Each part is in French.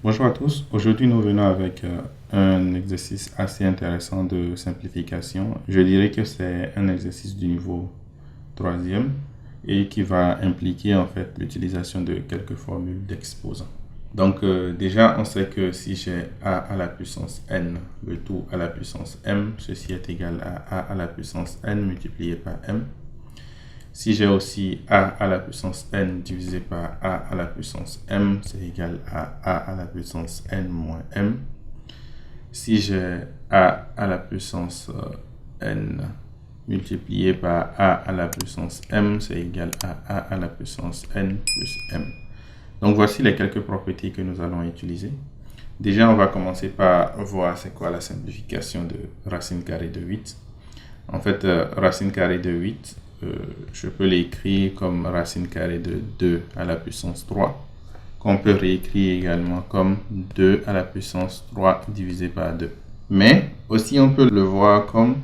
Bonjour à tous. Aujourd'hui, nous venons avec un exercice assez intéressant de simplification. Je dirais que c'est un exercice du niveau troisième et qui va impliquer en fait l'utilisation de quelques formules d'exposants. Donc déjà, on sait que si j'ai a à la puissance n, le tout à la puissance m, ceci est égal à a à la puissance n multiplié par m. Si j'ai aussi a à la puissance n divisé par a à la puissance m, c'est égal à a à la puissance n moins m. Si j'ai a à la puissance n multiplié par a à la puissance m, c'est égal à a à la puissance n plus m. Donc voici les quelques propriétés que nous allons utiliser. Déjà, on va commencer par voir c'est quoi la simplification de racine carrée de 8. En fait, racine carrée de 8, je peux l'écrire comme racine carrée de 2 à la puissance 3, qu'on peut réécrire également comme 2 à la puissance 3 divisé par 2. Mais aussi, on peut le voir comme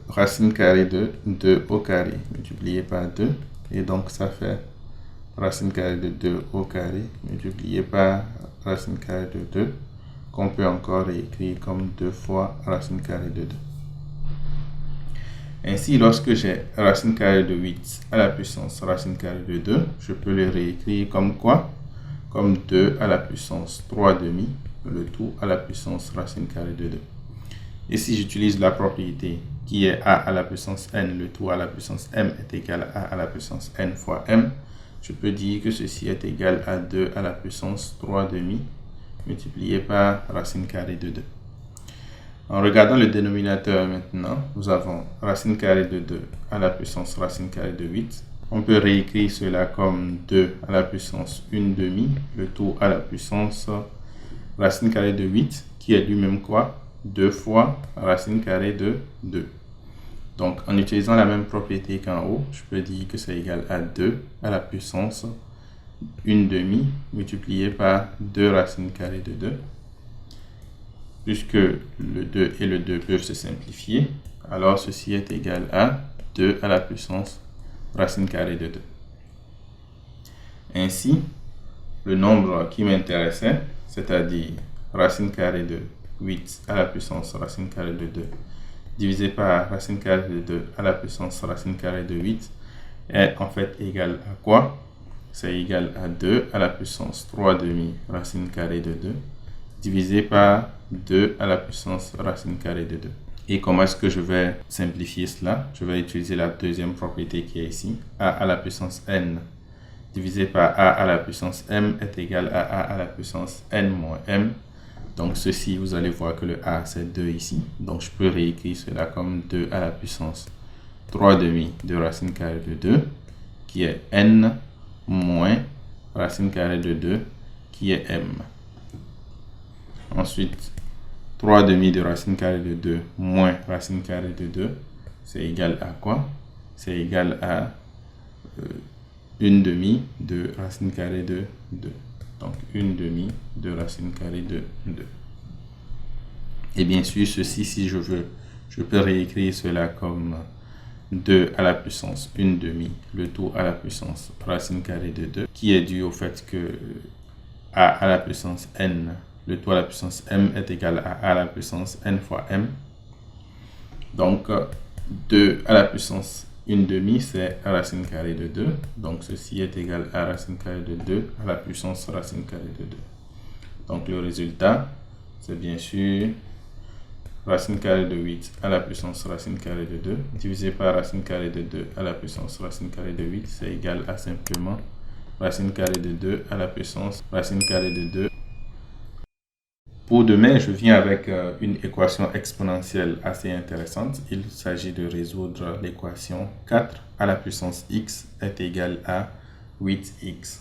racine carrée de 2 au carré multiplié par 2. Et donc, ça fait racine carrée de 2 au carré multiplié par racine carrée de 2, qu'on peut encore réécrire comme 2 fois racine carrée de 2. Ainsi, lorsque j'ai racine carrée de 8 à la puissance racine carrée de 2, je peux le réécrire comme quoi? Comme 2 à la puissance 3 demi, le tout à la puissance racine carrée de 2. Et si j'utilise la propriété qui est a à la puissance n, le tout à la puissance m est égal à a à la puissance n fois m, je peux dire que ceci est égal à 2 à la puissance 3 demi multiplié par racine carrée de 2. En regardant le dénominateur maintenant, nous avons racine carrée de 2 à la puissance racine carrée de 8. On peut réécrire cela comme 2 à la puissance 1 demi, le tout à la puissance racine carrée de 8, qui est lui-même quoi? 2 fois racine carrée de 2. Donc, en utilisant la même propriété qu'en haut, je peux dire que c'est égal à 2 à la puissance 1 demi multiplié par 2 racine carrée de 2. Puisque le 2 et le 2 peuvent se simplifier, alors ceci est égal à 2 à la puissance racine carrée de 2. Ainsi, le nombre qui m'intéressait, c'est-à-dire racine carrée de 8 à la puissance racine carrée de 2, divisé par racine carrée de 2 à la puissance racine carrée de 8, est en fait égal à quoi? C'est égal à 2 à la puissance 3 demi racine carrée de 2, divisé par 2 à la puissance racine carrée de 2. Et comment est-ce que je vais simplifier cela? Je vais utiliser la deuxième propriété qui est ici. A à la puissance n divisé par a à la puissance m est égal à a à la puissance n moins m. Donc ceci, vous allez voir que le a c'est 2 ici. Donc je peux réécrire cela comme 2 à la puissance 3 demi de racine carrée de 2, qui est n moins racine carrée de 2, qui est m. Ensuite, 3 demi de racine carrée de 2 moins racine carrée de 2, c'est égal à quoi? C'est égal à 1 demi de racine carrée de 2. Donc, 1 demi de racine carrée de 2. Et bien sûr, ceci, si je veux, je peux réécrire cela comme 2 à la puissance 1 demi, le tout à la puissance racine carrée de 2, qui est dû au fait que a à la puissance n, le tout à la puissance m est égal à a à la puissance n fois m. Donc, 2 à la puissance 1 demi, c'est racine carrée de 2. Donc, ceci est égal à racine carrée de 2 à la puissance racine carrée de 2. Donc, le résultat, c'est bien sûr racine carrée de 8 à la puissance racine carrée de 2 divisé par racine carrée de 2 à la puissance racine carrée de 8, c'est égal à simplement racine carrée de 2 à la puissance racine carrée de 2. Pour demain, je viens avec une équation exponentielle assez intéressante. Il s'agit de résoudre l'équation 4 à la puissance x est égal à 8x.